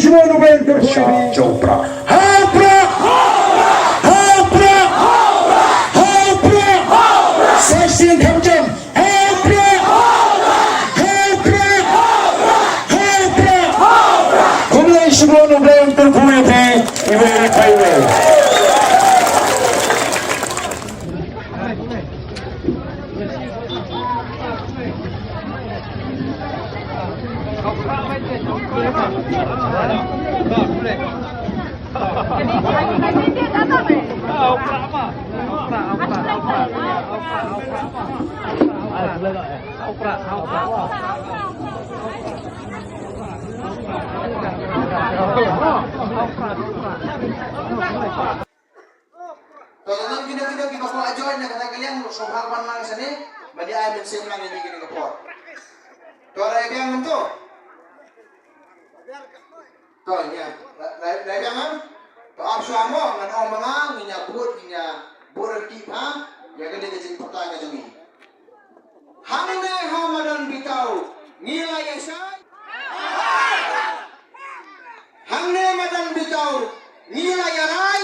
semua nubayan terkuih Chopra Hapra Hapra Hapra Session Hamjam Hapra Hapra Hapra Kumulay semua nubayan terkuih di Iberi Highway. Kalau kita kau ajoy na kata kalian sohapan mang sini, badi ay bensin lang ini gini kapor. Tora yang itu, toh nya, lagi jangan, toh absu amo ngan om mangang, nya buat tipa, ya kan dia jadi pertanyaan jami. Hangne hamadan bitau, nilai esai. Hangne madan bitau, nilai arai.